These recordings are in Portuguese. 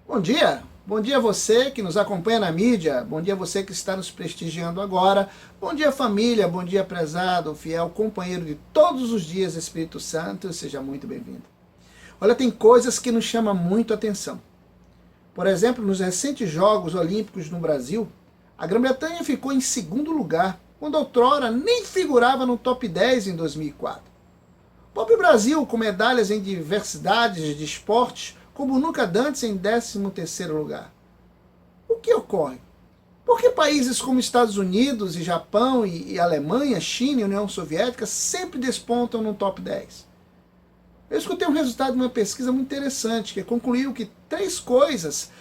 Bom dia! Bom dia a você que nos acompanha na mídia, bom dia a você que está nos prestigiando agora, bom dia família, bom dia prezado, fiel companheiro de todos os dias, Espírito Santo, seja muito bem-vindo. Olha, tem coisas que nos chamam muito a atenção. Por exemplo, nos recentes Jogos Olímpicos no Brasil, a Grã-Bretanha ficou em segundo lugar, quando outrora nem figurava no top 10 em 2004. O próprio Brasil, com medalhas em diversidades de esportes, como nunca dantes em 13º lugar. O que ocorre? Por que países como Estados Unidos, e Japão, e Alemanha, China e União Soviética sempre despontam no top 10? Eu escutei um resultado de uma pesquisa muito interessante, que concluiu que 3 coisas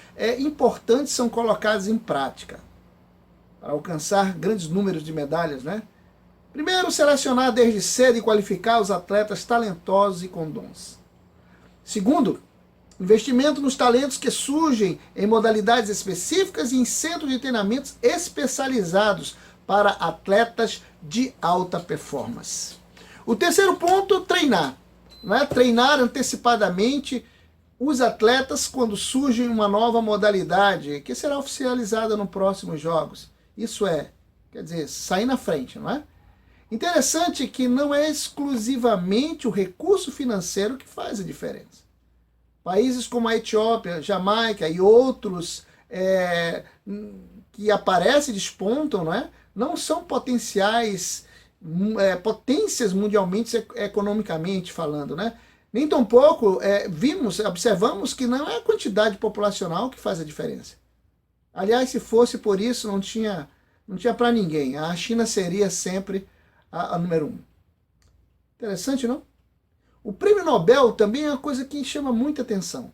importantes são colocadas em prática para alcançar grandes números de medalhas, né? Primeiro, selecionar desde cedo e qualificar os atletas talentosos e com dons. Segundo, investimento nos talentos que surgem em modalidades específicas e em centros de treinamentos especializados para atletas de alta performance. O terceiro ponto, treinar. Não é? Treinar antecipadamente os atletas quando surge uma nova modalidade que será oficializada nos próximos Jogos. Isso quer dizer, sair na frente, não é? Interessante que não é exclusivamente o recurso financeiro que faz a diferença. Países como a Etiópia, Jamaica e outros que aparecem e despontam, não são potências mundialmente, economicamente falando. Nem tampouco observamos que não é a quantidade populacional que faz a diferença. Aliás, se fosse por isso, não tinha para ninguém. A China seria sempre a número 1. Interessante, não? O Prêmio Nobel também é uma coisa que chama muita atenção.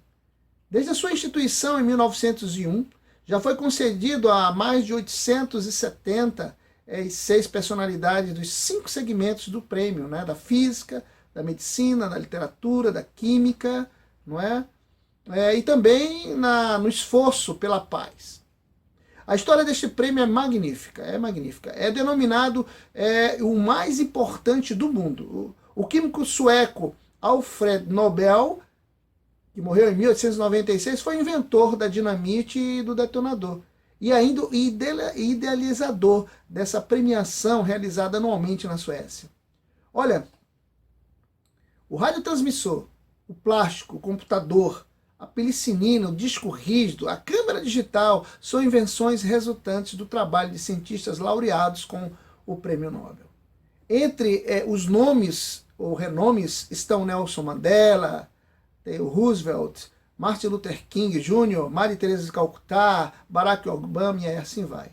Desde a sua instituição em 1901, já foi concedido a mais de 876 personalidades dos 5 segmentos do prêmio, da física, da medicina, da literatura, da química, não é? E também no esforço pela paz. A história deste prêmio é magnífica. É denominado o mais importante do mundo. O químico sueco Alfred Nobel, que morreu em 1896, foi inventor da dinamite e do detonador. E ainda idealizador dessa premiação realizada anualmente na Suécia. Olha, o radiotransmissor, o plástico, o computador, a pelicinina, o disco rígido, a câmera digital são invenções resultantes do trabalho de cientistas laureados com o Prêmio Nobel. Entre os nomes ou renomes estão Nelson Mandela, Theodore Roosevelt, Martin Luther King Jr., Maria Teresa de Calcutá, Barack Obama e assim vai.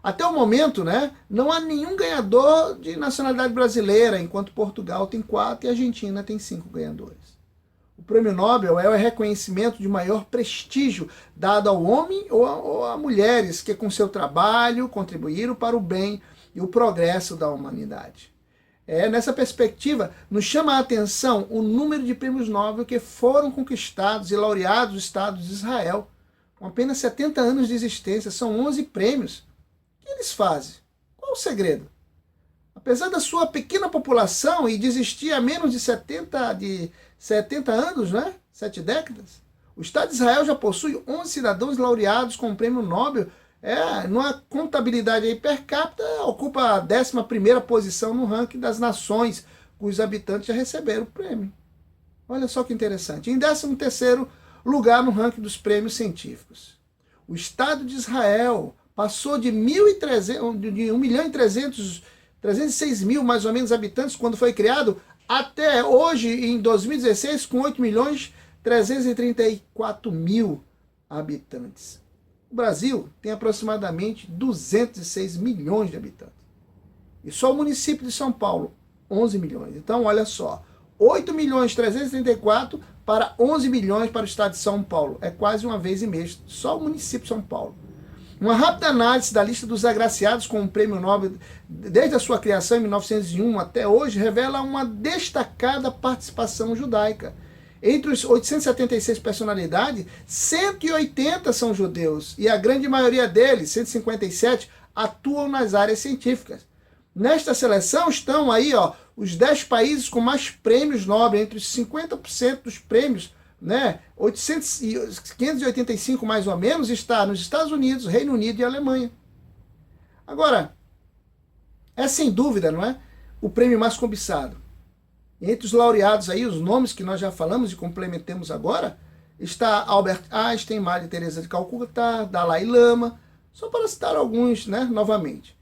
Até o momento, não há nenhum ganhador de nacionalidade brasileira, enquanto Portugal tem 4 e a Argentina tem 5 ganhadores. O Prêmio Nobel é o reconhecimento de maior prestígio dado ao homem ou a mulheres que com seu trabalho contribuíram para o bem e o progresso da humanidade. Nessa perspectiva, nos chama a atenção o número de prêmios Nobel que foram conquistados e laureados nos Estados de Israel. Com apenas 70 anos de existência, são 11 prêmios. O que eles fazem? Qual o segredo? Apesar da sua pequena população e de existir há menos de 70 anos, 7 décadas, o Estado de Israel já possui 11 cidadãos laureados com o prêmio Nobel. Numa contabilidade aí per capita, ocupa a 11ª posição no ranking das nações cujos habitantes já receberam o prêmio. Olha só que interessante. Em 13º lugar no ranking dos prêmios científicos. O Estado de Israel passou de 1.306.000 mais ou menos habitantes quando foi criado, até hoje, em 2016, com 8.334.000 habitantes. O Brasil tem aproximadamente 206 milhões de habitantes. E só o município de São Paulo, 11 milhões. Então, olha só, 8.334.000 para 11 milhões para o estado de São Paulo. É quase uma vez e meia, só o município de São Paulo. Uma rápida análise da lista dos agraciados com o Prêmio Nobel desde a sua criação em 1901 até hoje revela uma destacada participação judaica. Entre os 876 personalidades, 180 são judeus, e a grande maioria deles, 157, atuam nas áreas científicas. Nesta seleção estão aí, ó, os 10 países com mais prêmios Nobel, entre os 50% dos prêmios, né? 585 mais ou menos, está nos Estados Unidos, Reino Unido e Alemanha. Agora, é sem dúvida, não é, o prêmio mais cobiçado. Entre os laureados aí, os nomes que nós já falamos e complementemos agora, está Albert Einstein, Maria Teresa de Calcutá, Dalai Lama, só para citar alguns, né, novamente.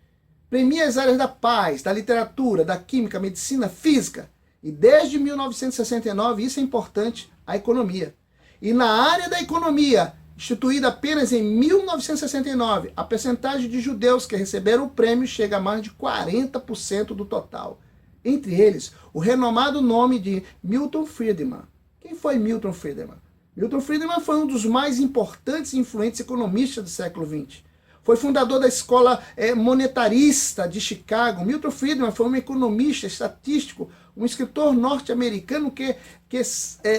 Premia as áreas da paz, da literatura, da química, medicina, física. E desde 1969, isso é importante, a economia. E na área da economia, instituída apenas em 1969, a percentagem de judeus que receberam o prêmio chega a mais de 40% do total. Entre eles, o renomado nome de Milton Friedman. Quem foi Milton Friedman? Milton Friedman foi um dos mais importantes e influentes economistas do século XX. Foi fundador da escola monetarista de Chicago. Milton Friedman foi um economista estatístico, um escritor norte-americano que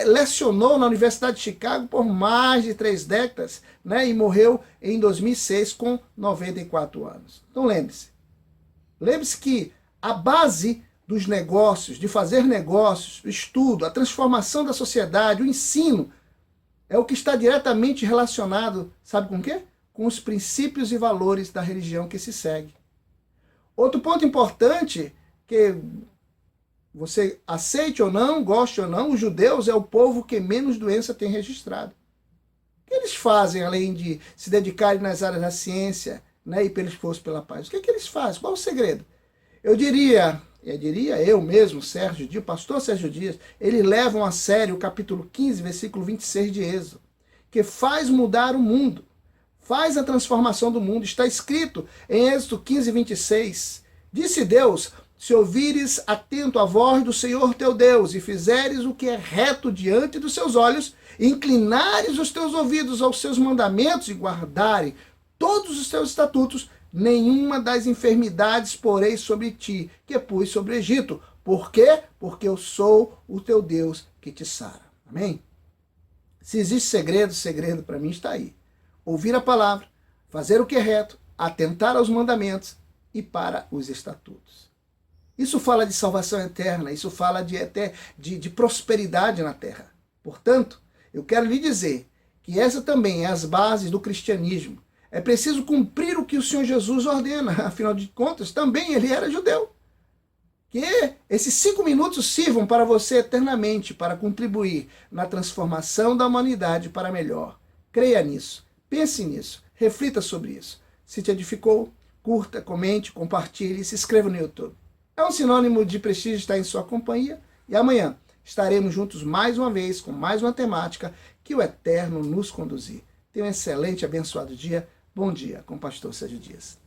lecionou na Universidade de Chicago por mais de 3 décadas, né, e morreu em 2006 com 94 anos. Então lembre-se que a base dos negócios, de fazer negócios, o estudo, a transformação da sociedade, o ensino, é o que está diretamente relacionado, sabe com o quê? Com os princípios e valores da religião que se segue. Outro ponto importante, que você aceite ou não, goste ou não, os judeus é o povo que menos doença tem registrado. O que eles fazem, além de se dedicarem nas áreas da ciência, né, e pelo esforço pela paz? O que eles fazem? Qual o segredo? Eu diria eu mesmo, Sérgio Dias, pastor Sérgio Dias, eles levam a sério o capítulo 15, versículo 26 de Êxodo, que faz mudar o mundo. Faz a transformação do mundo. Está escrito em Êxodo 15, 26. Disse Deus, se ouvires atento a voz do Senhor teu Deus, e fizeres o que é reto diante dos seus olhos, e inclinares os teus ouvidos aos seus mandamentos, e guardarem todos os teus estatutos, nenhuma das enfermidades porei sobre ti, que pus sobre o Egito. Por quê? Porque eu sou o teu Deus que te sara. Amém? Se existe segredo para mim está aí. Ouvir a palavra, fazer o que é reto, atentar aos mandamentos e para os estatutos. Isso fala de salvação eterna, isso fala de prosperidade na terra. Portanto, eu quero lhe dizer que essa também é as bases do cristianismo. É preciso cumprir o que o Senhor Jesus ordena, afinal de contas, também ele era judeu. Que esses 5 minutos sirvam para você eternamente, para contribuir na transformação da humanidade para melhor. Creia nisso. Pense nisso, reflita sobre isso. Se te edificou, curta, comente, compartilhe, se inscreva no YouTube. É um sinônimo de prestígio estar em sua companhia e amanhã estaremos juntos mais uma vez com mais uma temática que o Eterno nos conduzir. Tenha um excelente e abençoado dia. Bom dia com o pastor Sérgio Dias.